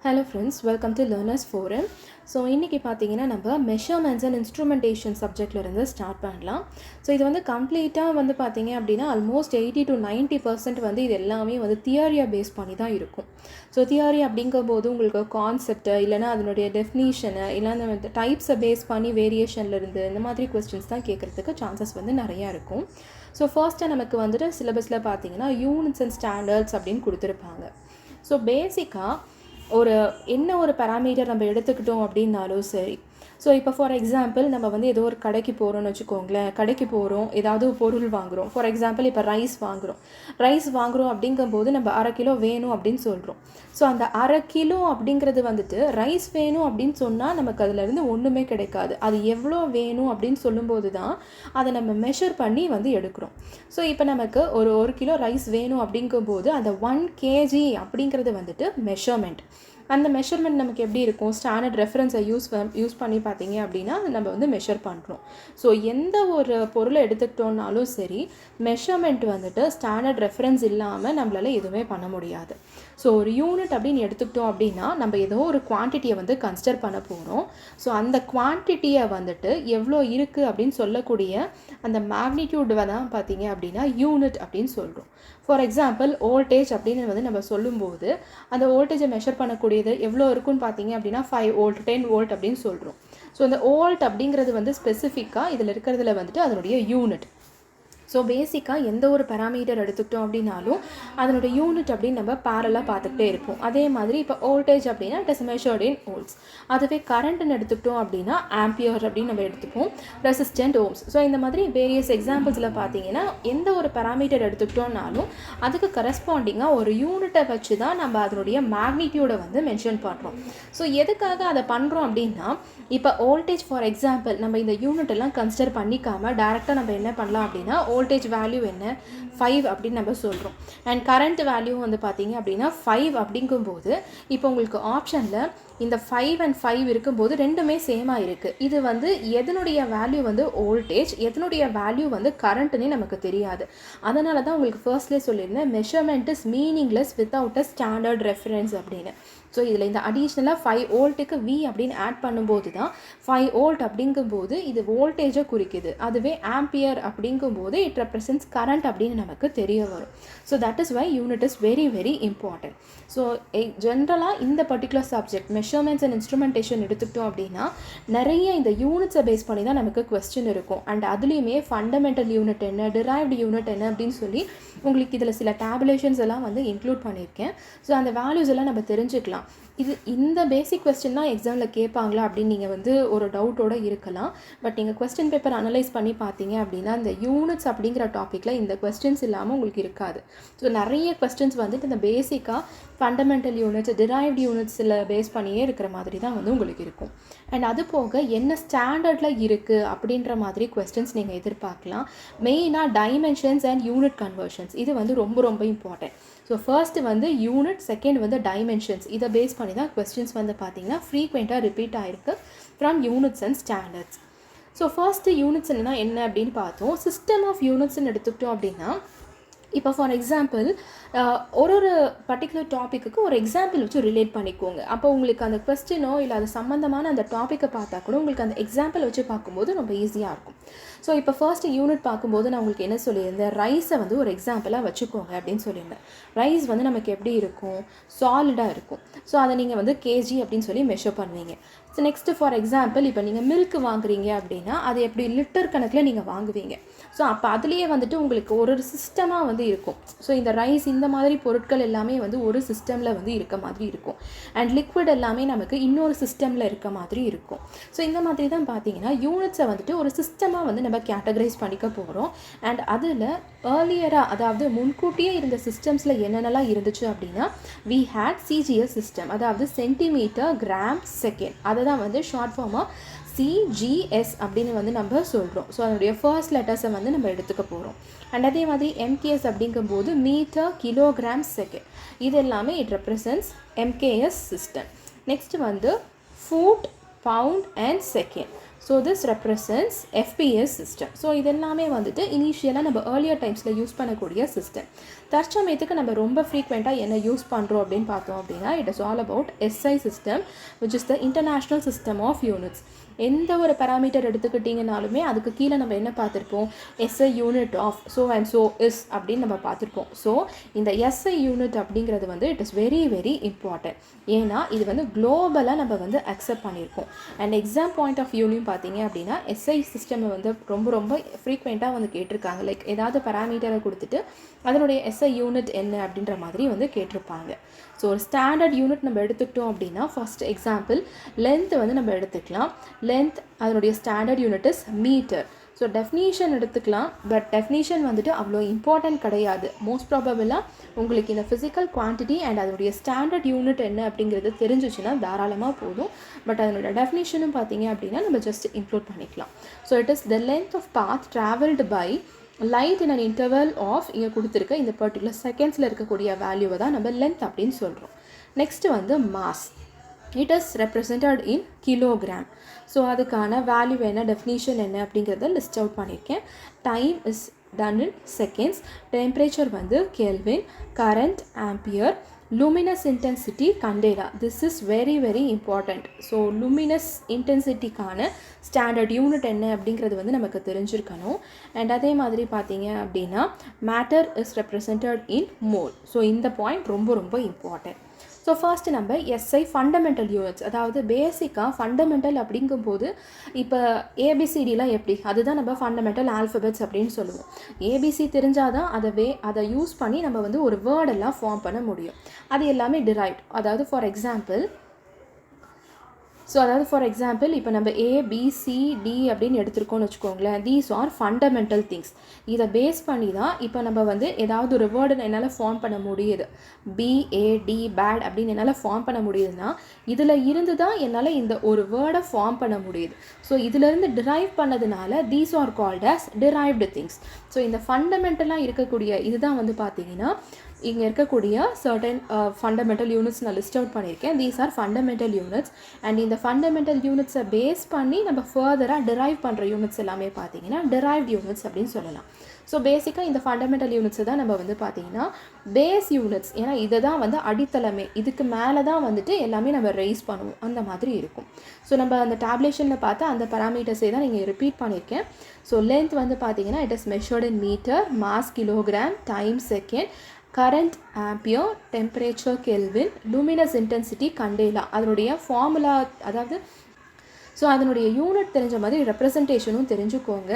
Hello friends, welcome to Learners Forum. So இன்றைக்கி பார்த்தீங்கன்னா நம்ம மெஷர்மெண்ட்ஸ் அண்ட் இன்ஸ்ட்ருமெண்டேஷன் சப்ஜெக்ட்லேருந்து ஸ்டார்ட் பண்ணலாம். ஸோ இது வந்து கம்ப்ளீட்டாக வந்து பார்த்தீங்க அப்படின்னா ஆல்மோஸ்ட் 80 to 90% வந்து இது எல்லாமே வந்து தியரியை பேஸ் பண்ணி தான் இருக்கும். ஸோ தியரி அப்படிங்கும்போது உங்களுக்கு கான்செப்ட்டு இல்லைனா அதனுடைய டெஃபினிஷனு இல்லைனா அந்த டைப்ஸை பேஸ் பண்ணி வேரியேஷன்லேருந்து இந்த மாதிரி கொஸ்டின்ஸ் தான் கேட்குறதுக்கு சான்சஸ் வந்து நிறையா இருக்கும். ஸோ ஃபர்ஸ்ட்டாக நமக்கு வந்துட்டு சிலபஸில் பார்த்தீங்கன்னா யூனிட்ஸ் அண்ட் ஸ்டாண்டர்ட்ஸ் அப்படின்னு கொடுத்துருப்பாங்க. ஸோ பேசிக்காக ஒரு பேராமீட்டர் நம்ம எடுத்துக்கிட்டோம் அப்படின்னாலும் சரி. ஸோ இப்போ ஃபார் எக்ஸாம்பிள் நம்ம வந்து ஏதோ ஒரு கடைக்கு போகிறோன்னு வச்சுக்கோங்களேன். கடைக்கு போகிறோம், ஏதாவது பொருள் வாங்குகிறோம். ஃபார் எக்ஸாம்பிள் இப்போ ரைஸ் வாங்குகிறோம் அப்படிங்கும்போது நம்ம 1/2 கிலோ வேணும் அப்படின்னு சொல்கிறோம். ஸோ அந்த 1/2 கிலோ அப்படிங்கிறது வந்துட்டு ரைஸ் வேணும் அப்படின்னு சொன்னால் நமக்கு அதிலேருந்து ஒன்றுமே கிடைக்காது. அது எவ்வளோ வேணும் அப்படின்னு சொல்லும்போது தான் அதை நம்ம மெஷர் பண்ணி வந்து எடுக்கிறோம். ஸோ இப்போ நமக்கு ஒரு கிலோ ரைஸ் வேணும் அப்படிங்கும்போது அந்த 1 kg அப்படிங்கிறது வந்துட்டு மெஷர்மெண்ட். அந்த மெஷர்மெண்ட் நமக்கு எப்படி இருக்கும்? ஸ்டாண்டர்ட் ரெஃபரன்ஸை யூஸ் பண்ணி பார்த்தீங்க அப்படின்னா நம்ம வந்து மெஷர் பண்ணுறோம். ஸோ எந்த ஒரு பொருளை எடுத்துக்கிட்டோன்னாலும் சரி, மெஷர்மெண்ட் வந்துட்டு ஸ்டாண்டர்ட் ரெஃபரன்ஸ் இல்லாமல் நம்மளால் எதுவுமே பண்ண முடியாது. ஸோ ஒரு யூனிட் அப்படின்னு எடுத்துக்கிட்டோம் அப்படின்னா நம்ம ஏதோ ஒரு குவான்டிட்டியை வந்து கன்சிடர் பண்ண போகிறோம். ஸோ அந்த குவான்டிட்டியை வந்துட்டு எவ்வளோ இருக்குது அப்படின்னு சொல்லக்கூடிய அந்த மேக்னிடியூட் தான் பார்த்தீங்க அப்படின்னா யூனிட் அப்படின்னு சொல்கிறோம். ஃபார் எக்ஸாம்பிள் வோல்டேஜ் அப்படின்னு வந்து நம்ம சொல்லும்போது அந்த வோல்டேஜை மெஷர் பண்ணக்கூடியது எவ்வளோ இருக்குன்னு பார்த்தீங்க அப்படின்னா 5 வோல்ட் 10 வோல்ட் அப்படின்னு சொல்கிறோம். ஸோ இந்த வோல்ட் அப்படிங்கிறது வந்து ஸ்பெசிஃபிக்காக இதில் இருக்கிறதுல வந்துட்டு அதனுடைய யூனிட். ஸோ பேசிக்காக எந்த ஒரு பேராமீட்டர் எடுத்துக்கிட்டோம் அப்படின்னாலும் அதனுடைய யூனிட் அப்படின்னு நம்ம பேரலாக பார்த்துக்கிட்டே இருப்போம். அதே மாதிரி இப்போ வோல்டேஜ் அப்படின்னா it is measured in volts. அதுவே கரண்ட்னு எடுத்துக்கிட்டோம் அப்படின்னா ஆம்பியர் அப்படின்னு நம்ம எடுத்துப்போம். Resistant ohms. ஸோ இந்த மாதிரி வேரியஸ் எக்ஸாம்பிள்ஸில் பார்த்தீங்கன்னா எந்த ஒரு பேராமீட்டர் எடுத்துக்கிட்டோம்னாலும் அதுக்கு கரஸ்பாண்டிங்காக ஒரு யூனிட்டை வச்சு தான் நம்ம அதனுடைய மேக்னிடியூடை வந்து மென்ஷன் பண்ணுறோம். ஸோ எதுக்காக அதை பண்ணுறோம் அப்படின்னா இப்போ வோல்டேஜ் ஃபார் எக்ஸாம்பிள் நம்ம இந்த யூனிட் எல்லாம் கன்சிடர் பண்ணிக்காமல் டேரெக்டாக நம்ம என்ன பண்ணலாம் அப்படின்னா வோல்டேஜ் வேல்யூ என்ன 5 அப்படின்னு நம்ம சொல்கிறோம். அண்ட் கரண்ட் வேல்யூ வந்து பார்த்தீங்க அப்படின்னா 5 அப்படிங்கும்போது இப்போ உங்களுக்கு ஆப்ஷனில் இந்த 5 and 5 இருக்கும்போது ரெண்டுமே சேமாக இருக்குது. இது வந்து எதனுடைய வேல்யூ வந்து வோல்டேஜ், எதனுடைய வேல்யூ வந்து கரண்ட்டுன்னே நமக்கு தெரியாது. அதனால தான் உங்களுக்கு ஃபர்ஸ்ட்லேயே சொல்லியிருந்தேன் measurement is meaningless without a standard reference அப்படின்னு. ஸோ இதில் இந்த அடிஷ்னலாக 5 வோல்ட்டுக்கு V அப்படின்னு ஆட் பண்ணும்போது தான் 5 வோல்ட் அப்படிங்கும்போது இது வோல்டேஜை குறிக்குது. அதுவே ஆம்பியர் அப்படிங்கும்போது இட் ரெப்ரசன்ட்ஸ் கரண்ட் அப்படின்னு நமக்கு தெரிய வரும். So that is why unit is very very important. So ஜென்ரலாக இந்த particular subject measurements and instrumentation எடுத்துக்கிட்டோம் அப்படின்னா நிறைய இந்த யூனிட்ஸை பேஸ் பண்ணி தான் நமக்கு கொஸ்டின் இருக்கும். அண்ட் அதுலேயுமே ஃபண்டமெண்டல் யூனிட் என்ன, டிரைவ்டு யூனிட் என்ன அப்படின்னு சொல்லி உங்களுக்கு இதில் சில டேபுலேஷன்ஸ் எல்லாம் வந்து இன்க்ளூட் பண்ணியிருக்கேன். ஸோ அந்த வேல்யூஸ் எல்லாம் நம்ம தெரிஞ்சுக்கலாம். இந்த பேசிக் கொஸ்டின் தான் எக்ஸாமில் கேட்பாங்களா அப்படின்னு நீங்கள் வந்து ஒரு டவுட்டோடு இருக்கலாம். பட் நீங்கள் கொஸ்டின் பேப்பர் அனலைஸ் பண்ணி பார்த்தீங்க அப்படின்னா இந்த யூனிட்ஸ் அப்படிங்கிற டாப்பிக்கில் இந்த கொஸ்டின்ஸ் இல்லாமல் உங்களுக்கு இருக்காது. ஸோ நிறைய கொஸ்டின்ஸ் வந்துட்டு இந்த பேசிக்காக ஃபண்டமெண்டல் யூனிட்ஸ், டிரைவ்டு யூனிட்ஸில் பேஸ் பண்ணியே இருக்கிற மாதிரி தான் வந்து உங்களுக்கு இருக்கும். அண்ட் அது போக என்ன ஸ்டாண்டர்டில் இருக்குது அப்படின்ற மாதிரி கொஸ்டின்ஸ் நீங்கள் எதிர்பார்க்கலாம். மெயினாக டைமென்ஷன்ஸ் அண்ட் யூனிட் கன்வர்ஷன்ஸ் இது வந்து ரொம்ப ரொம்ப இம்பார்ட்டன்ட். ஸோ ஃபர்ஸ்ட் வந்து யூனிட், செகண்ட் வந்து டைமென்ஷன்ஸ். இதை பேஸ் பண்ணி தான் கொஸ்டின்ஸ் வந்து பார்த்திங்கன்னா ஃப்ரீக்வெண்ட்டாக ரிப்பீட் ஆகிருக்கு from units and standards. So first units என்ன அப்படின்னு பார்த்தோம். சிஸ்டம் ஆஃப் யூனிட்ஸ்ன்னு எடுத்துக்கிட்டோம் அப்படின்னா இப்போ ஃபார் எக்ஸாம்பிள் ஒரு பர்டிகுலர் டாப்பிக்கு ஒரு எக்ஸாம்பிள் வச்சு ரிலேட் பண்ணிக்கோங்க. அப்போ உங்களுக்கு அந்த கொஸ்டினோ இல்லை அது சம்மந்தமான அந்த டாப்பிக்கை பார்த்தா கூட உங்களுக்கு அந்த எக்ஸாம்பிள் வச்சு பார்க்கும்போது ரொம்ப ஈஸியாக இருக்கும். ஸோ இப்போ ஃபர்ஸ்ட் யூனிட் பார்க்கும்போது நான் உங்களுக்கு என்ன சொல்லியிருந்தேன், ரைஸை வந்து ஒரு எக்ஸாம்பிளாக வச்சுக்கோங்க அப்படின்னு சொல்லியிருந்தேன். ரைஸ் வந்து நமக்கு எப்படி இருக்கும், சாலிடாக இருக்கும். ஸோ அதை நீங்கள் வந்து கேஜி அப்படின்னு சொல்லி மெஷர் பண்ணுவீங்க. ஸோ நெக்ஸ்ட்டு ஃபார் எக்ஸாம்பிள் இப்போ நீங்கள் மில்க் வாங்குறீங்க அப்படின்னா அது எப்படி லிட்டர் கணக்கில் நீங்கள் வாங்குவீங்க. ஸோ அப்போ அதுலேயே வந்துட்டு உங்களுக்கு ஒரு சிஸ்டமாக வந்து இருக்கும். ஸோ இந்த ரைஸ் இந்த மாதிரி பொருட்கள் எல்லாமே வந்து ஒரு சிஸ்டமில் வந்து இருக்க மாதிரி இருக்கும். அண்ட் லிக்விட் எல்லாமே நமக்கு இன்னொரு சிஸ்டமில் இருக்க மாதிரி இருக்கும். ஸோ இந்த மாதிரி தான் பார்த்தீங்கன்னா யூனிட்ஸை வந்துட்டு ஒரு சிஸ்டமாக வந்து நம்ம கேட்டகரைஸ் பண்ணிக்க போகிறோம். அண்ட் அதில் ஏர்லியராக அதாவது முன்கூட்டியே இருந்த சிஸ்டம்ஸில் என்னென்னலாம் இருந்துச்சு அப்படின்னா வி ஹேட் சிஜிஎஸ் சிஸ்டம், அதாவது சென்டிமீட்டர், கிராம், செகண்ட். அதை தான் வந்து ஷார்ட் ஃபார்மாக CGS அப்படின்னு வந்து நம்ம சொல்கிறோம். ஸோ அதனுடைய ஃபர்ஸ்ட் லெட்டர்ஸை வந்து நம்ம எடுத்துக்க போகிறோம். அண்ட் அதே மாதிரி MKS அப்படிங்கும்போது மீட்டர், கிலோகிராம், செகண்ட். இது எல்லாமே it represents MKS system. Next வந்து foot, pound and second. So this represents FPS system. So இது எல்லாமே வந்துட்டு இனிஷியலாக நம்ம ஏர்லியர் டைம்ஸில் யூஸ் பண்ணக்கூடிய சிஸ்டம். தற்சமயத்துக்கு நம்ம ரொம்ப ஃப்ரீக்வெண்ட்டாக என்ன யூஸ் பண்ணுறோம் அப்படின்னு பார்த்தோம் அப்படின்னா, it is all about SI system, which is the international system of units. எந்த ஒரு பேராமீட்டர் எடுத்துக்கிட்டிங்கனாலுமே அதுக்கு கீழே நம்ம என்ன பார்த்துருப்போம், SI unit of so and so is அப்படின்னு நம்ம பார்த்துருப்போம். ஸோ இந்த எஸ்ஐ யூனிட் அப்படிங்கிறது வந்து it is very very important. ஏன்னா இது வந்து குளோபலாக நம்ம வந்து அக்செப்ட் பண்ணியிருக்கோம். அண்ட் எக்ஸாம் பாயிண்ட் ஆஃப் வியூலையும் பார்த்தீங்க அப்படின்னா எஸ்ஐ சிஸ்டம் வந்து ரொம்ப ரொம்ப ஃப்ரீக்வெண்ட்டாக வந்து கேட்டிருக்காங்க. லைக் ஏதாவது பேராமீட்டரை கொடுத்துட்டு அதனுடைய எஸ்ஐ யூனிட் என்ன அப்படின்ற மாதிரி வந்து கேட்டிருப்பாங்க. ஸோ ஒரு ஸ்டாண்டர்ட் யூனிட் நம்ம எடுத்துக்கிட்டோம் அப்படின்னா, ஃபர்ஸ்ட் எக்ஸாம்பிள் லென்த் வந்து நம்ம எடுத்துக்கலாம். லென்த் அதனுடைய standard unit is metre. So definition எடுத்துக்கலாம். பட் டெஃபினிஷன் வந்துட்டு அவ்வளோ இம்பார்ட்டன்ட் கிடையாது. மோஸ்ட் ப்ராபபிளாக உங்களுக்கு இந்த ஃபிசிக்கல் குவான்டிட்டி அண்ட் அதனுடைய ஸ்டாண்டர்ட் யூனிட் என்ன அப்படிங்கிறது தெரிஞ்சிச்சுன்னா தாராளமாக போதும். பட் அதனுடைய டெஃபினிஷனும் பார்த்தீங்க அப்படின்னா நம்ம ஜஸ்ட் இன்க்ளூட் பண்ணிக்கலாம். So it is the length of path travelled by light in an interval of இங்கே கொடுத்துருக்க இந்த பர்டிகுலர் செகண்ட்ஸில் இருக்கக்கூடிய வேல்யூவை தான் நம்ம லென்த் அப்படின்னு சொல்கிறோம். நெக்ஸ்ட்டு வந்து mass. It is represented in kilogram. So அதுக்கான வேல்யூ என்ன, டெஃபினிஷன் என்ன அப்படிங்கிறத லிஸ்ட் அவுட் பண்ணியிருக்கேன். Time is done in seconds. Temperature வந்து kelvin. Current ampere. luminous intensity candela. This is very very important. So luminous intensity கான standard unit என்ன அப்படிங்கிறது வந்து நமக்கு தெரிஞ்சிருக்கணும். and அதே மாதிரி பார்த்தீங்க அப்படின்னா matter is represented in mole. So இந்த point ரொம்ப ரொம்ப important. ஸோ ஃபர்ஸ்ட் நம்ம எஸ்ஐ ஃபண்டமெண்டல் யூனிட்ஸ், அதாவது பேசிக்காக ஃபண்டமெண்டல் அப்படிங்கும்போது இப்போ ஏபிசிடிலாம் எப்படி, அதுதான் நம்ம ஃபண்டமெண்டல் ஆல்ஃபபெட்ஸ் அப்படின்னு சொல்லுவோம். ஏபிசி தெரிஞ்சால் தான் அதை யூஸ் பண்ணி நம்ம வந்து ஒரு வேர்டெல்லாம் ஃபார்ம் பண்ண முடியும். அது எல்லாமே டிரைவ்ட். அதாவது ஃபார் எக்ஸாம்பிள் இப்போ நம்ம ஏபிசிடி அப்படின்னு எடுத்துருக்கோம்னு வச்சுக்கோங்களேன். These are fundamental things. இதை பேஸ் பண்ணி தான் இப்போ நம்ம வந்து ஏதாவது ஒரு வேர்டு என்னால் ஃபார்ம் பண்ண முடியுது. பிஏடி பேட் அப்படின்னு என்னால் ஃபார்ம் பண்ண முடியுதுன்னா இதில் இருந்து தான் என்னால் இந்த ஒரு வேர்டை ஃபார்ம் பண்ண முடியுது. ஸோ இதிலேருந்து டிரைவ் பண்ணதுனால these are called as derived things. So இந்த ஃபண்டமெண்டலாக இருக்கக்கூடிய இதுதான் வந்து பார்த்தீங்கன்னா இங்கே இருக்கக்கூடிய சர்டன் ஃபண்டமெண்டல் யூனிட்ஸ் நான் லிஸ்ட் அவுட் பண்ணியிருக்கேன். These are fundamental units. And இந்த ஃபண்டமெண்டல் யூனிட்ஸை பேஸ் பண்ணி நம்ம ஃபர்தராக டிரைவ் பண்ணுற யூனிட்ஸ் எல்லாமே பார்த்தீங்கன்னா டிரைவ்ட் யூனிட்ஸ் அப்படின்னு சொல்லலாம். ஸோ பேசிக்காக இந்த ஃபண்டமெண்டல் யூனிட்ஸை தான் நம்ம வந்து பார்த்தீங்கன்னா பேஸ் யூனிட்ஸ். ஏன்னா இதை தான் வந்து அடித்தளமே, இதுக்கு மேலே தான் வந்துட்டு எல்லாமே நம்ம ரைஸ் பண்ணுவோம், அந்த மாதிரி இருக்கும். ஸோ நம்ம அந்த டேப்லேஷனில் பார்த்தா அந்த பராமீட்டர்ஸே தான் நீங்கள் ரிப்பீட் பண்ணியிருக்கேன். ஸோ லென்த் வந்து பார்த்தீங்கன்னா it is measured in metre, mass kilogram, time second, current ampere, temperature kelvin, luminous intensity candela. அதனுடைய ஃபார்முலா, அதாவது ஸோ அதனுடைய யூனிட் தெரிஞ்ச மாதிரி ரெப்ரசன்டேஷனும் தெரிஞ்சுக்கோங்க.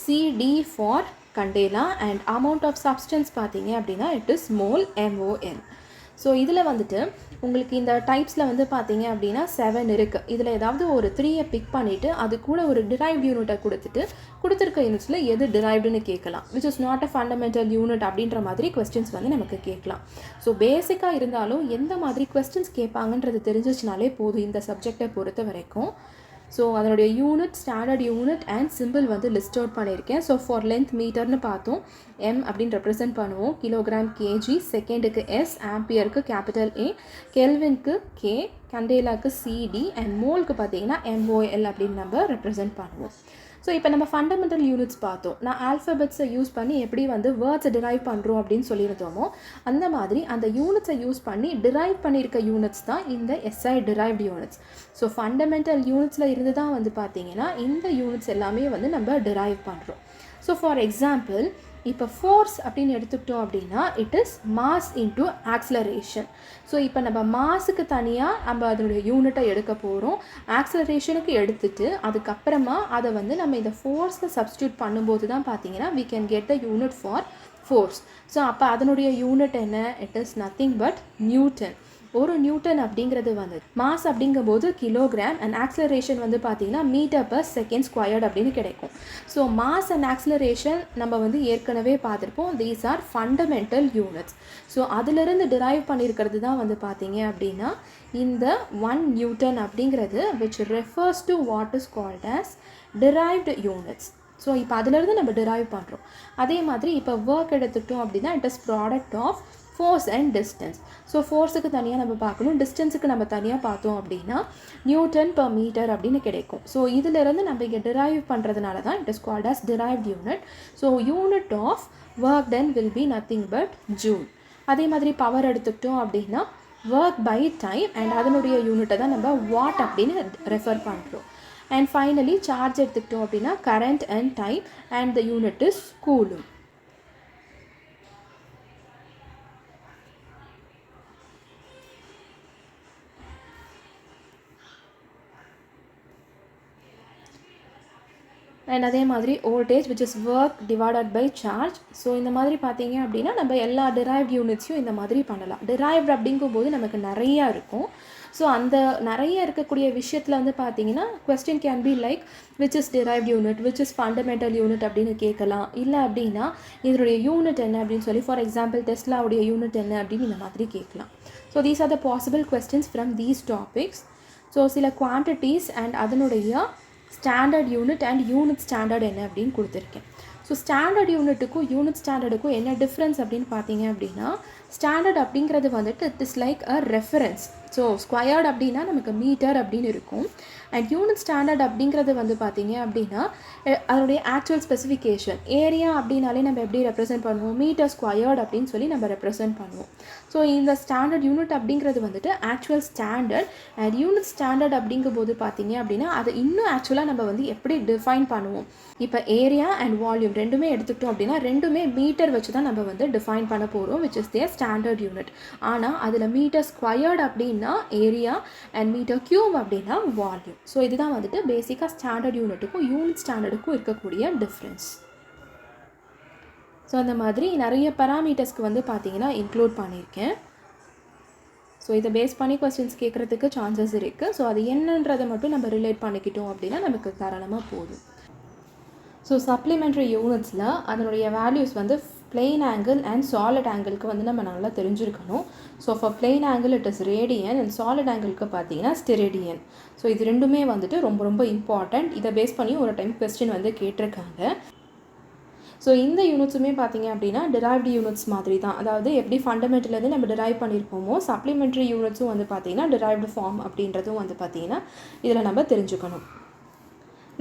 CD for candela. And amount of substance பார்த்தீங்க அப்படின்னா it is mole, MOL. So இதில் வந்துட்டு உங்களுக்கு இந்த டைப்ஸில் வந்து பார்த்தீங்க அப்படின்னா 7 இருக்குது. இதில் ஏதாவது ஒரு 3 பிக் பண்ணிவிட்டு அது கூட ஒரு டிரைவ்ட் யூனிட்டை கொடுத்துருக்க யூனிட்ஸில் எது டிரைவ்டுன்னு கேட்கலாம். Which is not a fundamental unit அப்படின்ற மாதிரி கொஸ்டின்ஸ் வந்து நமக்கு கேட்கலாம். ஸோ பேசிக்காக இருந்தாலும் எந்த மாதிரி கொஸ்டின்ஸ் கேட்பாங்கன்றது தெரிஞ்சிச்சுனாலே போதும் இந்த சப்ஜெக்டை பொறுத்த வரைக்கும். ஸோ அதனுடைய unit, standard unit and symbol வந்து லிஸ்ட் அவுட் பண்ணியிருக்கேன். ஸோ ஃபார் லென்த் மீட்டர்னு பார்த்தோம், M அப்படின்னு ரெப்ரசென்ட் பண்ணுவோம். கிலோகிராம் கேஜி, செகண்டுக்கு S, ஆம்பியருக்கு கேபிட்டல் A, கெல்வின்க்கு K, கண்டேலாக்கு CD அண்ட் மோலுக்கு பார்த்தீங்கன்னா MOL அப்படின்னு நம்ம ரெப்ரசென்ட் பண்ணுவோம். ஸோ இப்போ நம்ம ஃபண்டமெண்டல் யூனிட்ஸ் பார்த்தோம். நான் ஆல்ஃபபெட்ஸை யூஸ் பண்ணி எப்படி வந்து வேர்ட்ஸை டிரைவ் பண்ணுறோம் அப்படின்னு சொல்லியிருந்தோமோ அந்த மாதிரி அந்த யூனிட்ஸை யூஸ் பண்ணி டிரைவ் பண்ணியிருக்க யூனிட்ஸ் தான் இந்த SI derived units. So fundamental யூனிட்ஸில் இருந்து தான் வந்து பார்த்தீங்கன்னா இந்த யூனிட்ஸ் எல்லாமே வந்து நம்ம டிரைவ் பண்ணுறோம். ஸோ ஃபார் எக்ஸாம்பிள் இப்போ ஃபோர்ஸ் அப்படின்னு எடுத்துக்கிட்டோம் அப்படின்னா it is mass into acceleration. So இப்போ நம்ம மாஸுக்கு தனியாக நம்ம அதனுடைய யூனிட்டை எடுக்க போகிறோம். ஆக்ஸலரேஷனுக்கு எடுத்துட்டு அதுக்கப்புறமா அதை வந்து நம்ம இந்த ஃபோர்ஸில் சப்ஸ்டியூட் பண்ணும்போது தான் பார்த்தீங்கன்னா we can get the unit for force. So அப்போ அதனுடைய யூனிட் என்ன, it is nothing but Newton. ஒரு நியூட்டன் அப்படிங்கிறது வந்து மாஸ் அப்படிங்கும்போது கிலோகிராம் அண்ட் ஆக்ஸலரேஷன் வந்து பார்த்தீங்கன்னா மீட்டர் பர் செகண்ட் ஸ்கொயர்ட் அப்படின்னு கிடைக்கும். ஸோ மாஸ் அண்ட் ஆக்ஸலரேஷன் நம்ம வந்து ஏற்கனவே பார்த்துருப்போம். These are fundamental units. So அதிலிருந்து டிரைவ் பண்ணியிருக்கிறது தான் வந்து பார்த்தீங்க அப்படின்னா இந்த 1 நியூட்டன் அப்படிங்கிறது which refers to what is called as derived units. So இப்போ அதிலிருந்து நம்ம டிரைவ் பண்ணுறோம். அதே மாதிரி இப்போ ஒர்க் எடுத்துக்கிட்டோம் அப்படின்னா it is product of force and distance. So ஃபோர்ஸுக்கு தனியாக நம்ம பார்க்கணும், டிஸ்டன்ஸுக்கு நம்ம தனியாக பார்த்தோம் அப்படின்னா நியூட்டன் பர் மீட்டர் அப்படின்னு கிடைக்கும். ஸோ இதிலிருந்து நம்ம இங்கே டிரைவ் பண்ணுறதுனால தான் it is called as derived unit. So unit of work done will be nothing but joule. அதே மாதிரி பவர் எடுத்துக்கிட்டோம் அப்படின்னா work by time அண்ட் அதனுடைய யூனிட்டை தான் நம்ம வாட் அப்படின்னு ரெஃபர் பண்ணுறோம். அண்ட் ஃபைனலி சார்ஜ் எடுத்துக்கிட்டோம் அப்படின்னா current and time and the unit is coulomb. And அதே மாதிரி voltage which is work divided by charge. So இந்த மாதிரி பார்த்தீங்க அப்படின்னா நம்ம எல்லா டிரைவ்ட் யூனிட்ஸையும் இந்த மாதிரி பண்ணலாம். டிரைவ்ட் அப்படிங்கும்போது நமக்கு நிறையா இருக்கும். ஸோ அந்த நிறைய இருக்கக்கூடிய விஷயத்தில் வந்து பார்த்தீங்கன்னா question can be like which is derived unit, which is fundamental unit அப்படின்னு கேட்கலாம். இல்லை அப்படின்னா இதனுடைய யூனிட் என்ன அப்படின்னு சொல்லி ஃபார் எக்ஸாம்பிள் டெஸ்லாவுடைய யூனிட் என்ன அப்படின்னு இந்த மாதிரி கேட்கலாம். So these are the possible questions from these topics. So சில குவான்டிட்டிஸ் அண்ட் அதனுடைய standard unit and unit standard என்ன அப்படின்னு கொடுத்துருக்கேன். ஸோ ஸ்டாண்டர்ட் யூனிட்டுக்கும் யூனிட் ஸ்டாண்டர்டுக்கும் என்ன டிஃப்ரென்ஸ் அப்படின்னு பார்த்தீங்க அப்படின்னா ஸ்டாண்டர்ட் அப்படிங்கிறது வந்துட்டு it is like a reference. So squared அப்படின்னா நமக்கு மீட்டர் அப்படின்னு இருக்கும். அண்ட் யூனிட் ஸ்டாண்டர்ட் அப்படிங்கிறது வந்து பார்த்தீங்க அப்படின்னா அதனுடைய ஆக்சுவல் ஸ்பெசிஃபிகேஷன். ஏரியா அப்படின்னாலே நம்ம எப்படி ரெப்ரசென்ட் பண்ணுவோம், மீட்டர் ஸ்கொயர்ட் அப்படின்னு சொல்லி நம்ம ரெப்ரசென்ட் பண்ணுவோம். ஸோ இந்த ஸ்டாண்டர்ட் யூனிட் அப்படிங்கிறது வந்துட்டு actual standard. And unit standard அப்படிங்கும்போது பார்த்தீங்க அப்படின்னா அது இன்னும் ஆக்சுவலாக நம்ம வந்து எப்படி டிஃபைன் பண்ணுவோம். இப்போ ஏரியா அண்ட் வால்யூம் ரெண்டுமே எடுத்துக்கிட்டோம் அப்படின்னா ரெண்டுமே மீட்டர் வச்சு தான் நம்ம வந்து டிஃபைன் பண்ண போகிறோம் which is their standard unit. ஆனால் அதில் மீட்டர் ஸ்கொயர்ட் அப்படின்னா ஏரியா அண்ட் மீட்டர் கியூப் அப்படின்னா வால்யூம். ஸோ இதுதான் வந்துட்டு பேசிக்காக ஸ்டாண்டர்ட் யூனிட்டுக்கும் யூனிட் ஸ்டாண்டர்டுக்கும் இருக்கக்கூடிய டிஃப்ரென்ஸ். ஸோ அந்த மாதிரி நிறைய பேராமீட்டர்ஸ்க்கு வந்து பார்த்தீங்கன்னா இன்க்ளூட் பண்ணியிருக்கேன். ஸோ இதை பேஸ் பண்ணி கொஸ்டின்ஸ் கேட்குறதுக்கு சான்சஸ் இருக்குது. ஸோ அது என்னன்றதை மட்டும் நம்ம ரிலேட் பண்ணிக்கிட்டோம் அப்படின்னா நமக்கு தாராளமாக போதும். ஸோ சப்ளிமெண்ட்ரி யூனிட்ஸில் அதனுடைய வேல்யூஸ் வந்து பிளெயின் ஆங்கிள் அண்ட் சாலிட் ஆங்கிளுக்கு வந்து நம்ம நல்லா தெரிஞ்சிருக்கணும். So for plane angle it is radian and solid ஆங்கிளுக்கு பார்த்தீங்கன்னா ஸ்டெரேடியன். ஸோ இது ரெண்டுமே வந்துட்டு ரொம்ப ரொம்ப இம்பார்ட்டண்ட். இதை பேஸ் பண்ணி ஒரு டைம் கொஸ்டின் வந்து கேட்டிருக்காங்க. ஸோ இந்த யூனிட்ஸுமே பார்த்தீங்க அப்படின்னா டிரைவ்டு யூனிட்ஸ் மாதிரி தான். அதாவது எப்படி ஃபண்டமெண்டலேருந்து நம்ம டிரைவ் பண்ணியிருப்போமோ சப்ளிமெண்ட்ரி யூனிட்ஸும் வந்து பார்த்தீங்கன்னா டிரைவ்டு ஃபார்ம் அப்படின்றதும் வந்து பார்த்தீங்கன்னா இதில் நம்ம தெரிஞ்சுக்கணும்.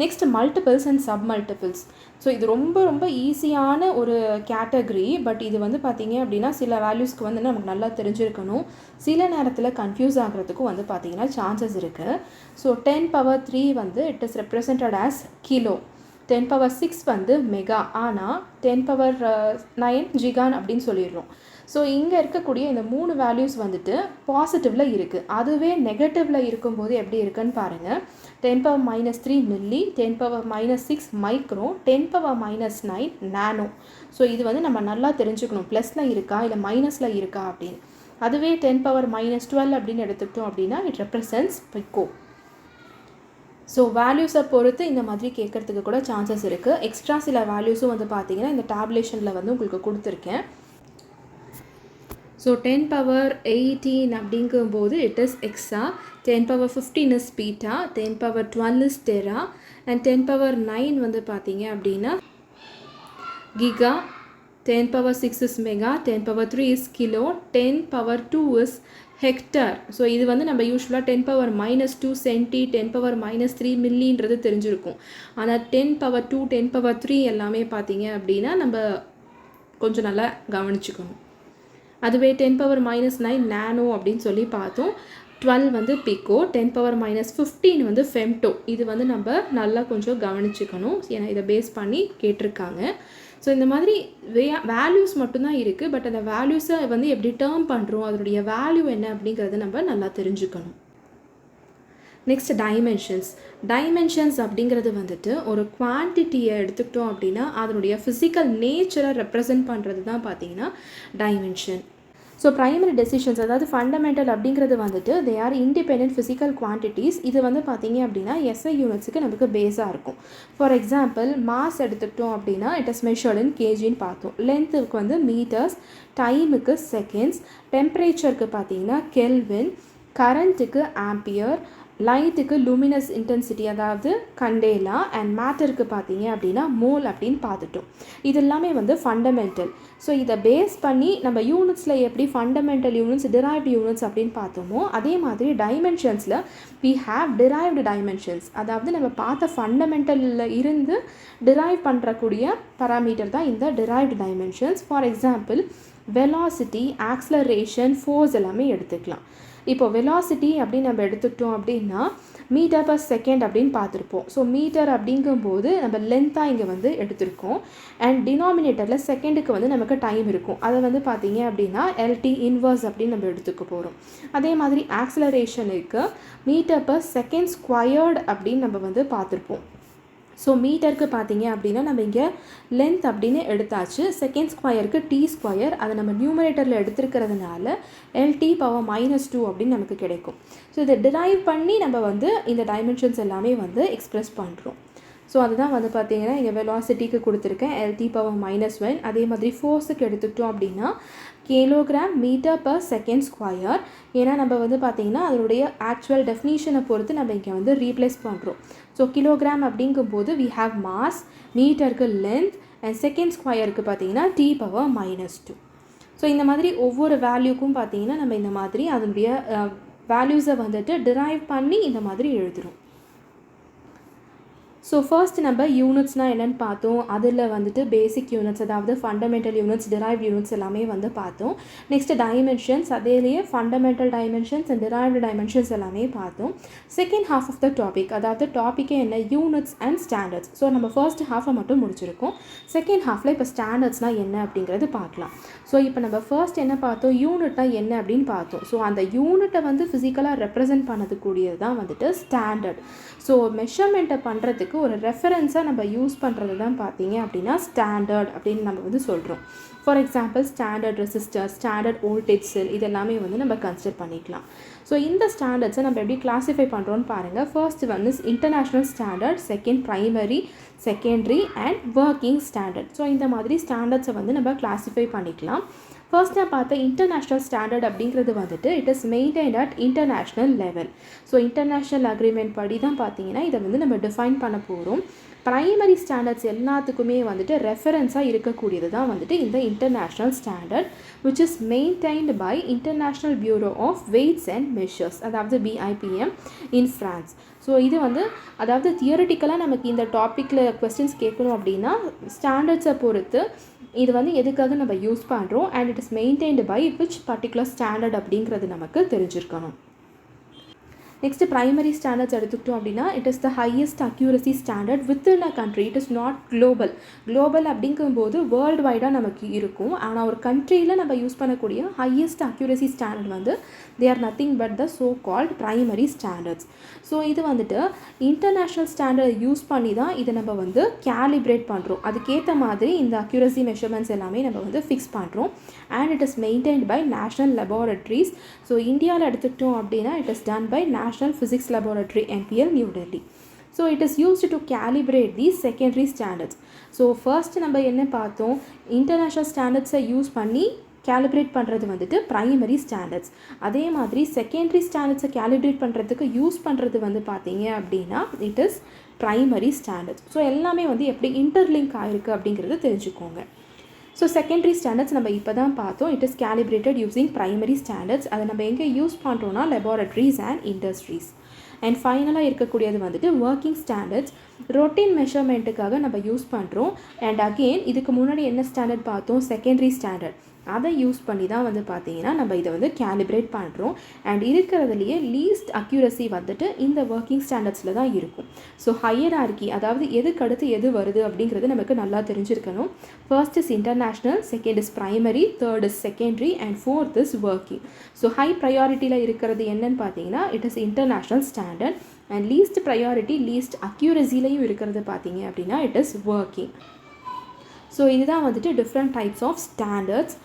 Next multiples and sub multiples. So இது ரொம்ப ரொம்ப ஈஸியான ஒரு கேட்டகரி. பட் இது வந்து பார்த்தீங்க அப்படின்னா சில வேல்யூஸ்க்கு வந்து நமக்கு நல்லா தெரிஞ்சிருக்கணும். சில நேரத்தில் கன்ஃபியூஸ் ஆகிறதுக்கும் வந்து பார்த்தீங்கன்னா சான்சஸ் இருக்குது. ஸோ 10⁻³ வந்து it is represented as kilo, 10⁻6 வந்து மெகா, ஆனால் 10⁻9 ஜிகான் அப்படின்னு சொல்லிடுறோம். ஸோ இங்கே இருக்கக்கூடிய இந்த 3 வேல்யூஸ் வந்துட்டு பாசிட்டிவில் இருக்குது. அதுவே நெகட்டிவில் இருக்கும்போது எப்படி இருக்குன்னு பாருங்கள். 10⁻³ மில்லி, 10⁻6 மைக்ரோ, 10⁻9 நானோ. ஸோ இது வந்து நம்ம நல்லா தெரிஞ்சுக்கணும் ப்ளஸில் இருக்கா இல்லை மைனஸில் இருக்கா அப்படின்னு. அதுவே 10⁻12 அப்படின்னு எடுத்துக்கிட்டோம் அப்படின்னா இட் ரெப்ரசன்ட்ஸ் பிக்கோ. ஸோ வேல்யூஸை பொறுத்து இந்த மாதிரி கேட்குறதுக்கு கூட சான்சஸ் இருக்குது. எக்ஸ்ட்ரா சில வேல்யூஸும் வந்து பார்த்தீங்கன்னா இந்த டேப்லேஷனில் வந்து உங்களுக்கு கொடுத்துருக்கேன். ஸோ 10⁻18 அப்படிங்கும்போது it is exa, 10⁻15 is peta, 10⁻12 is tera and 10⁻9 வந்து பார்த்தீங்க அப்படின்னா giga, 10⁻6 is mega, 10⁻3 is kilo, 10⁻2 is hectare. So இது வந்து நம்ம யூஸ்வலாக 10⁻2 சென்டி, 10⁻3 மில்லின்றது தெரிஞ்சிருக்கும். ஆனால் 10⁻2 10⁻3 எல்லாமே பார்த்தீங்க அப்படின்னா நம்ம கொஞ்சம் நல்லா கவனிச்சுக்கணும். அதுவே 10⁻9 நானோ அப்படின்னு சொல்லி பார்த்தோம். 12 வந்து பிக்கோ, 10⁻15 வந்து ஃபெம்டோ. இது வந்து நம்ம நல்லா கொஞ்சம் கவனிச்சுக்கணும். ஏன்னா இதை பேஸ் பண்ணி கேட்டிருக்காங்க. ஸோ இந்த மாதிரி வேல்யூஸ் மட்டும்தான் இருக்குது. பட் அந்த வேல்யூஸை வந்து எப்படி டேர்ம் பண்ணுறோம், அதனுடைய வேல்யூ என்ன அப்படிங்கிறத நம்ம நல்லா தெரிஞ்சுக்கணும். நெக்ஸ்ட் டைமென்ஷன்ஸ் அப்படிங்கிறது வந்துட்டு ஒரு குவான்டிட்டியை எடுத்துக்கிட்டோம் அப்படின்னா அதனுடைய ஃபிசிக்கல் நேச்சரை ரெப்ரசன்ட் பண்ணுறது தான் பார்த்தீங்கன்னா டைமென்ஷன். ஸோ ப்ரைமரி டெசிஷன்ஸ் அதாவது ஃபண்டமெண்டல் அப்படிங்கிறது வந்துட்டு they are independent physical quantities. இது வந்து பார்த்தீங்க அப்படின்னா எஸ்ஐ யூனிட்ஸுக்கு நமக்கு பேஸாக இருக்கும். ஃபார் எக்ஸாம்பிள் மாஸ் எடுத்துக்கிட்டோம் அப்படின்னா இட் இஸ் மெஷர்ட் இன் கேஜின்னு பார்த்தோம். லென்த்துக்கு வந்து மீட்டர்ஸ், டைமுக்கு செகண்ட்ஸ், டெம்பரேச்சருக்கு பார்த்தீங்கன்னா கெல்வின், கரண்ட்டுக்கு ஆம்பியர், லைட்டுக்கு லூமினஸ் இன்டென்சிட்டி அதாவது கண்டேலா அண்ட் மேட்டருக்கு பார்த்தீங்க அப்படின்னா மோல் அப்படின்னு பார்த்துட்டோம். இது எல்லாமே வந்து ஃபண்டமெண்டல். ஸோ இதை பேஸ் பண்ணி நம்ம யூனிட்ஸில் எப்படி ஃபண்டமெண்டல் யூனிட்ஸ் டிரைவ்டு யூனிட்ஸ் அப்படின்னு பார்த்தோமோ அதே மாதிரி டைமென்ஷன்ஸில் we have derived dimensions. அதாவது நம்ம பார்த்த ஃபண்டமெண்டலில் இருந்து டிரைவ் பண்ணுறக்கூடிய பராமீட்டர் தான் இந்த derived dimensions. For example velocity, acceleration, force எல்லாமே எடுத்துக்கலாம். இப்போ வெலாசிட்டி அப்படின்னு நம்ம எடுத்துக்கிட்டோம் அப்படின்னா மீட்டர் பர் செகண்ட் அப்படின்னு பார்த்துருப்போம். ஸோ மீட்டர் அப்படிங்கும்போது நம்ம லென்த்தாக இங்கே வந்து எடுத்திருக்கோம். அண்ட் டினாமினேட்டரில் செகண்டுக்கு வந்து நமக்கு டைம் இருக்கும். அதை வந்து பார்த்தீங்க அப்படின்னா எல்டி இன்வர்ஸ் அப்படின்னு நம்ம எடுத்துக்க போகிறோம். அதே மாதிரி ஆக்ஸலரேஷனுக்கு மீட்டர் பர் செகண்ட் ஸ்கொயர்டு அப்படின்னு நம்ம வந்து பார்த்துருப்போம். ஸோ மீட்டருக்கு பார்த்தீங்க அப்படின்னா நம்ம இங்கே லென்த் அப்படின்னு எடுத்தாச்சு. செகண்ட் ஸ்கொயருக்கு டி ஸ்கொயர், அதை நம்ம நியூமரேட்டரில் எடுத்துருக்கிறதுனால எல்டி பவர் -2 அப்படின்னு நமக்கு கிடைக்கும். ஸோ இதை டிரைவ் பண்ணி நம்ம வந்து இந்த டைமென்ஷன்ஸ் எல்லாமே வந்து எக்ஸ்ப்ரெஸ் பண்ணுறோம். ஸோ அதுதான் வந்து பார்த்தீங்கன்னா இங்கே வெலாசிட்டிக்கு கொடுத்துருக்கேன் எல்டி பவர் -1. அதே மாதிரி ஃபோர்ஸுக்கு எடுத்துக்கிட்டோம் அப்படின்னா kilogram metre per second square. ஏன்னா நம்ம வந்து பார்த்திங்கன்னா அதனுடைய ஆக்சுவல் டெஃபினிஷனை பொறுத்து நம்ம இங்கே வந்து ரீப்ளேஸ் பண்ணுறோம். ஸோ கிலோகிராம் அப்படிங்கும்போது we have mass, மீட்டருக்கு லென்த் அண்ட் செகண்ட் ஸ்கொயருக்கு பார்த்திங்கன்னா டி பவர் -2. ஸோ இந்த மாதிரி ஒவ்வொரு வேல்யூக்கும் பார்த்திங்கன்னா நம்ம இந்த மாதிரி அதனுடைய வேல்யூஸை வந்துட்டு டிரைவ் பண்ணி இந்த மாதிரி எழுதுகிறோம். ஸோ ஃபர்ஸ்ட் நம்ம யூனிட்ஸ்னால் என்னென்னு பார்த்தோம். அதில் வந்துட்டு பேசிக் யூனிட்ஸ் அதாவது ஃபண்டமெண்டல் யூனிட்ஸ், டிரைவ்ட் யூனிட்ஸ் எல்லாமே வந்து பார்த்தோம். நெக்ஸ்ட் டைமென்ஷன்ஸ், அதேலேயே fundamental dimensions and derived dimensions எல்லாமே பார்த்தோம். Second half of the topic அதாவது டாப்பிக்கே என்ன யூனிட்ஸ் அண்ட் ஸ்டாண்டர்ட்ஸ். ஸோ நம்ம ஃபர்ஸ்ட் ஹாஃபை மட்டும் முடிச்சிருக்கோம். செகண்ட் ஹாஃபில் இப்போ ஸ்டாண்டர்ட்ஸ்னால் என்ன அப்படிங்கிறது பார்க்கலாம். ஸோ இப்போ நம்ம ஃபர்ஸ்ட் என்ன பார்த்தோம், யூனிட்னா என்ன அப்படின்னு பார்த்தோம். ஸோ அந்த யூனிட்டை வந்து ஃபிசிக்கலாக ரெப்ரசென்ட் பண்ணதுக்கூடியது தான் வந்துட்டு ஸ்டாண்டர்ட். ஸோ மெஷர்மெண்ட்டை பண்ணுறதுக்கு ஒரு ரெஃபரன்ஸாக நம்ம யூஸ் பண்ணுறது தான் பார்த்தீங்க அப்படின்னா ஸ்டாண்டர்ட் அப்படின்னு நம்ம வந்து சொல்கிறோம். For example standard resistor, standard voltage cell, இதெல்லாமே வந்து நம்ம கன்சிடர் பண்ணிக்கலாம். ஸோ இந்த ஸ்டாண்டர்ட்ஸை நம்ம எப்படி கிளாஸிஃபை பண்ணுறோன்னு பாருங்கள். ஃபர்ஸ்ட் வந்து international standard, second primary, secondary and working standard. So இந்த மாதிரி ஸ்டாண்டர்ட்ஸை வந்து நம்ம கிளாஸிஃபை பண்ணிக்கலாம். ஃபர்ஸ்ட் நான் பார்த்த இன்டர்நேஷ்னல் ஸ்டாண்டர்ட் அப்படிங்கிறது வந்துட்டு it is maintained at international level. So international agreement படி தான் பார்த்தீங்கன்னா இதை வந்து நம்ம டிஃபைன் பண்ண போகிறோம். ப்ரைமரி ஸ்டாண்டர்ட்ஸ் எல்லாத்துக்குமே வந்துட்டு ரெஃபரன்ஸாக இருக்கக்கூடியது தான் வந்துட்டு இந்த international standard which is maintained by international bureau of weights and measures அதாவது BIPM இன் ஃப்ரான்ஸ். ஸோ இது வந்து அதாவது தியரிட்டிக்கலாக நமக்கு இந்த டாப்பிக்கில் கொஸ்டின்ஸ் கேட்கணும் அப்படின்னா ஸ்டாண்டர்ட்ஸை பொறுத்து இது வந்து எதுக்காக நம்ம யூஸ் பண்ணுறோம் and it is maintained by which particular standard அப்படிங்கிறது நமக்கு தெரிஞ்சிருக்கணும். நெக்ஸ்ட் ப்ரைமரி ஸ்டாண்டர்ட்ஸ் எடுத்துக்கிட்டோம் அப்படின்னா it is the highest accuracy standard within a country. It is not global. Global அப்படிங்கும்போது வேர்ல்டு வைடாக நமக்கு இருக்கும். ஆனால் ஒரு கண்ட்ரியில் நம்ம யூஸ் பண்ணக்கூடிய ஹையஸ்ட் அக்யூரசி ஸ்டாண்டர்ட் வந்து they are nothing but the so called primary standards. So இது வந்துட்டு இன்டர்நேஷ்னல் ஸ்டாண்டர்ட் யூஸ் பண்ணி தான் இதை நம்ம வந்து கேலிப்ரேட் பண்ணுறோம். அதுக்கேற்ற மாதிரி இந்த அக்யூரசி மெஷர்மெண்ட்ஸ் எல்லாமே நம்ம வந்து ஃபிக்ஸ் பண்ணுறோம் and it is maintained by national laboratories. So இந்தியாவில் எடுத்துக்கிட்டோம் அப்படின்னா it is done by National Physics Laboratory NPL New Delhi. So it is used to calibrate these secondary standards. So first நம்ம என்ன பார்த்தோம், இன்டர்நேஷ்னல் ஸ்டாண்டர்ட்ஸை யூஸ் பண்ணி calibrate பண்ணுறது வந்துட்டு primary standards. அதே மாதிரி செகண்டரி ஸ்டாண்டர்ட்ஸை கேலிப்ரேட் பண்ணுறதுக்கு யூஸ் பண்ணுறது வந்து பார்த்தீங்க அப்படின்னா it is primary standards. So எல்லாமே வந்து எப்படி இன்டர்லிங்க் ஆகிருக்கு அப்படிங்கிறது தெரிஞ்சுக்கோங்க. ஸோ செகண்டரி ஸ்டாண்டர்ட்ஸ் நம்ம இப்போ தான் பார்த்தோம். It is calibrated using primary standards. அதை நம்ம எங்கே யூஸ் பண்ணுறோன்னா லெபார்டரிஸ் அண்ட் இண்டஸ்ட்ரீஸ். அண்ட் ஃபைனலாக இருக்கக்கூடியது வந்துட்டு ஒர்க்கிங் ஸ்டாண்டர்ட்ஸ். ரொட்டீன் மெஷர்மெண்ட்டுக்காக நம்ம யூஸ் பண்ணுறோம். அண்ட் அகெயின் இதுக்கு முன்னாடி என்ன ஸ்டாண்டர்ட் பார்த்தோம், செகண்டரி ஸ்டாண்டர்ட். அதை யூஸ் பண்ணி தான் வந்து பார்த்தீங்கன்னா நம்ம இதை வந்து கேலிப்ரேட் பண்ணுறோம். அண்ட் இருக்கிறதுலையே லீஸ்ட் அக்யூரசி வந்துட்டு இந்த ஒர்க்கிங் ஸ்டாண்டர்ட்ஸில் தான் இருக்கும். ஸோ ஹையரார்கி அதாவது எதுக்கு அடுத்து எது வருது அப்படிங்கிறது நமக்கு நல்லா தெரிஞ்சிருக்கணும். First is international, second is primary, third is secondary and fourth is working. So high ப்ரையாரிட்டியில் இருக்கிறது என்னன்னு பார்த்தீங்கன்னா it is international standard. And least priority least அக்யூரசிலையும் இருக்கிறது பார்த்தீங்க அப்படின்னா இட் இஸ் ஒர்க்கிங். ஸோ இதுதான் வந்துட்டு different types of standards.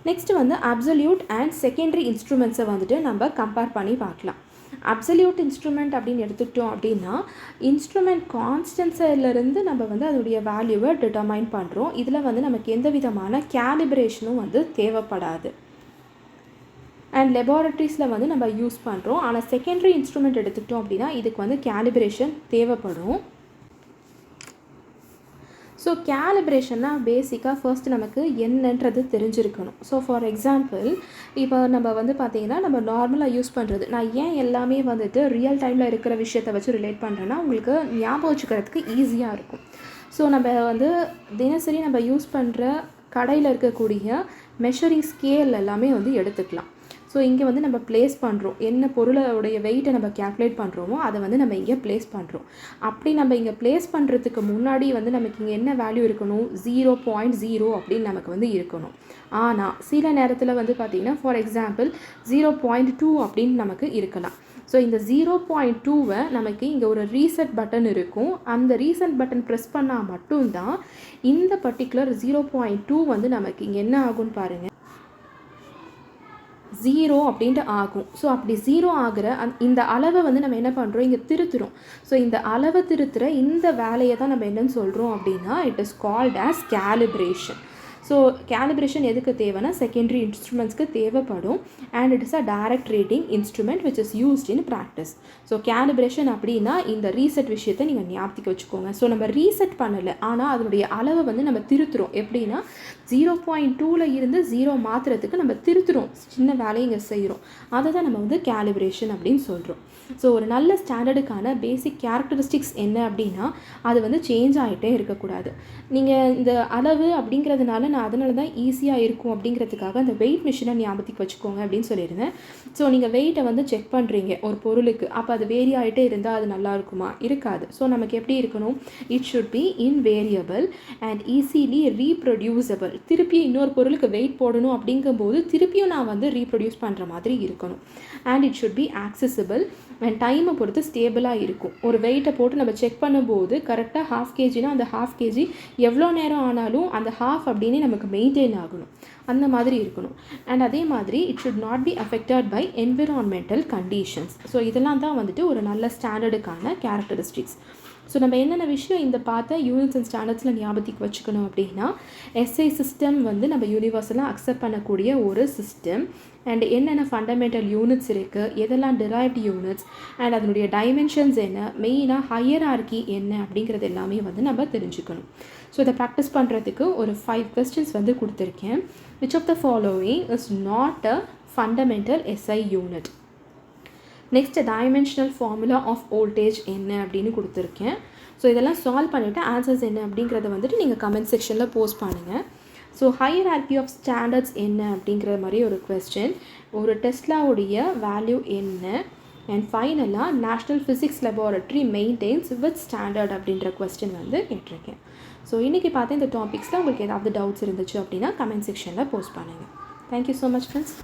Next வந்து அப்சல்யூட் அண்ட் செகண்டரி இன்ஸ்ட்ருமெண்ட்ஸை வந்துட்டு நம்ம கம்பேர் பண்ணி பார்க்கலாம். அப்சல்யூட் இன்ஸ்ட்ருமெண்ட் அப்படின்னு எடுத்துக்கிட்டோம் அப்படின்னா இன்ஸ்ட்ருமெண்ட் கான்ஸ்டன்ஸிலிருந்து நம்ம வந்து அதோடைய வேல்யூவை டிட்டர்மைன் பண்ணுறோம். இதில் வந்து நமக்கு எந்த விதமான கேலிப்ரேஷனும் வந்து தேவைப்படாது. அண்ட் லெபார்ட்ரிஸில் வந்து நம்ம யூஸ் பண்ணுறோம். ஆனால் செகண்டரி இன்ஸ்ட்ருமெண்ட் எடுத்துக்கிட்டோம் அப்படின்னா இதுக்கு வந்து கேலிப்ரேஷன் தேவைப்படும். ஸோ கேலிப்ரேஷன்னா பேசிக்காக ஃபர்ஸ்ட் நமக்கு என்னன்றது தெரிஞ்சிருக்கணும். ஸோ ஃபார் எக்ஸாம்பிள் இப்போ நம்ம வந்து பார்த்திங்கன்னா நம்ம நார்மலாக யூஸ் பண்ணுறது, நான் ஏன் எல்லாமே வந்துட்டு ரியல் டைமில் இருக்கிற விஷயத்தை வச்சு ரிலேட் பண்ணுறேன்னா உங்களுக்கு ஞாபகம் வச்சுக்கிறதுக்கு ஈஸியாக இருக்கும். ஸோ நம்ம வந்து தினசரி நம்ம யூஸ் பண்ணுற கடையில் இருக்கக்கூடிய மெஷரிங் ஸ்கேல் எல்லாமே வந்து எடுத்துக்கலாம். ஸோ இங்கே வந்து நம்ம ப்ளேஸ் பண்ணுறோம், என்ன பொருளோடைய வெயிட்டை நம்ம கேல்குலேட் பண்ணுறோமோ அதை வந்து நம்ம இங்கே ப்ளேஸ் பண்ணுறோம். அப்படி நம்ம இங்கே ப்ளேஸ் பண்ணுறதுக்கு முன்னாடி வந்து நமக்கு இங்கே என்ன வேல்யூ இருக்கணும், 0.0 அப்படின்னு நமக்கு வந்து இருக்கணும். ஆனால் சில நேரத்தில் வந்து பார்த்திங்கன்னா ஃபார் எக்ஸாம்பிள் 0.2 அப்படின்னு நமக்கு இருக்கலாம். ஸோ இந்த 0.2வை நமக்கு இங்கே ஒரு ரீசெட் பட்டன் இருக்கும். அந்த ரீசெட் பட்டன் ப்ரெஸ் பண்ணால் மட்டும்தான் இந்த பர்டிகுலர் 0.2 வந்து நமக்கு இங்கே என்ன ஆகும்னு பாருங்கள், 0 அப்படின்ட்டு ஆகும். ஸோ அப்படி 0 ஆகிற இந்த அளவை வந்து நம்ம என்ன பண்ணுறோம், இங்கே திருத்துறோம். ஸோ இந்த அளவை திருத்துகிற இந்த வேலையை தான் நம்ம என்னன்னு சொல்கிறோம் அப்படின்னா it is called as calibration. So calibration எதுக்கு தேவைன்னா செகண்டரி இன்ஸ்ட்ருமெண்ட்ஸ்க்கு தேவைப்படும். And it is a direct reading instrument which is used in practice. So calibration அப்படின்னா இந்த ரீசெட் விஷயத்தை நீங்கள் ஞாபகத்துக்கு வச்சுக்கோங்க. ஸோ நம்ம ரீசெட் பண்ணலை, ஆனால் அதனுடைய அளவை வந்து நம்ம திருத்துறோம். எப்படின்னா 0.2ல் இருந்து 0 மாற்றுறதுக்கு நம்ம திருத்துறோம், சின்ன வேலையை இங்கே செய்கிறோம். அதை தான் நம்ம வந்து கேலிப்ரேஷன் அப்படின்னு சொல்கிறோம். ஸோ ஒரு நல்ல ஸ்டாண்டர்டுக்கான பேசிக் கேரக்டரிஸ்டிக்ஸ் என்ன அப்படின்னா அது வந்து சேஞ்ச் ஆகிட்டே இருக்கக்கூடாது. நீங்கள் இந்த அளவு அப்படிங்கிறதுனால நான் அதனால தான் ஈஸியாக இருக்கும் அப்படிங்கிறதுக்காக அந்த வெயிட் மிஷினை ஞாபகத்துக்கு வச்சுக்கோங்க அப்படின்னு சொல்லியிருந்தேன். ஸோ நீங்கள் வெயிட்டை வந்து செக் பண்ணுறீங்க ஒரு பொருளுக்கு, அப்போ அது வேரி ஆகிட்டே இருந்தால் அது நல்லா இருக்குமா, இருக்காது. ஸோ நமக்கு எப்படி இருக்கணும், it should be invariable and easily reproducible. திருப்பியும் இன்னொரு பொருளுக்கு வெயிட் போடணும் அப்படிங்கும்போது திருப்பியும் நான் வந்து ரீப்ரொடியூஸ் பண்ணுற மாதிரி இருக்கணும். And it should B accessible and டைமை பொறுத்து ஸ்டேபிளாக இருக்கும். ஒரு வெயிட்டை போட்டு நம்ம செக் பண்ணும்போது கரெக்டாக 1/2 kgனா அந்த 1/2 kg எவ்வளோ நேரம் ஆனாலும் அந்த 1/2 அப்படின்னு நமக்கு மெயின்டைன் ஆகணும், அந்த மாதிரி இருக்கணும். அண்ட் அதே மாதிரி it should not be affected by environmental conditions. So இதெல்லாம் தான் வந்துட்டு ஒரு நல்ல ஸ்டாண்டர்டுக்கான கேரக்டரிஸ்டிக்ஸ். ஸோ நம்ம என்னென்ன விஷயம் இந்த பார்த்த யூனிட்ஸ் அண்ட் ஸ்டாண்டர்ட்ஸில் ஞாபகத்துக்கு வச்சுக்கணும் அப்படின்னா எஸ்ஐ சிஸ்டம் வந்து நம்ம யூனிவர்சலாக அக்செப்ட் பண்ணக்கூடிய ஒரு சிஸ்டம். அண்ட் என்னென்ன ஃபண்டமெண்டல் யூனிட்ஸ் இருக்குது, எதெல்லாம் டிரைவ்ட் யூனிட்ஸ் அண்ட் அதனுடைய டைமென்ஷன்ஸ் என்ன, மெயினாக ஹையரார்கி என்ன அப்படிங்கிறது எல்லாமே வந்து நம்ம தெரிஞ்சுக்கணும். ஸோ இதை ப்ராக்டிஸ் பண்ணுறதுக்கு ஒரு 5 questions வந்து கொடுத்துருக்கேன். Which of the following is not a fundamental SI unit? Next dimensional formula of voltage என்ன அப்படின்னு கொடுத்துருக்கேன். ஸோ இதெல்லாம் சால்வ் பண்ணிவிட்டு ஆன்சர்ஸ் என்ன அப்படிங்கிறத வந்துட்டு நீங்கள் கமெண்ட் செக்ஷனில் போஸ்ட் பண்ணுங்கள். ஸோ ஹையரார்கி ஆஃப் ஸ்டாண்டர்ட்ஸ் என்ன அப்படிங்கிற மாதிரி ஒரு கொஸ்டின், ஒரு டெஸ்லாவுடைய வேல்யூ என்ன, அண்ட் ஃபைனலாக national physics laboratory maintenance with standard அப்படின்ற கொஸ்டின் வந்து கேட்டிருக்கேன். ஸோ இன்றைக்கி பார்த்து இந்த டாபிக்ஸில் உங்களுக்கு ஏதாவது டவுட்ஸ் இருந்துச்சு அப்படின்னா கமெண்ட் செக்ஷனில் போஸ்ட் பண்ணுங்கள். Thank you so much friends.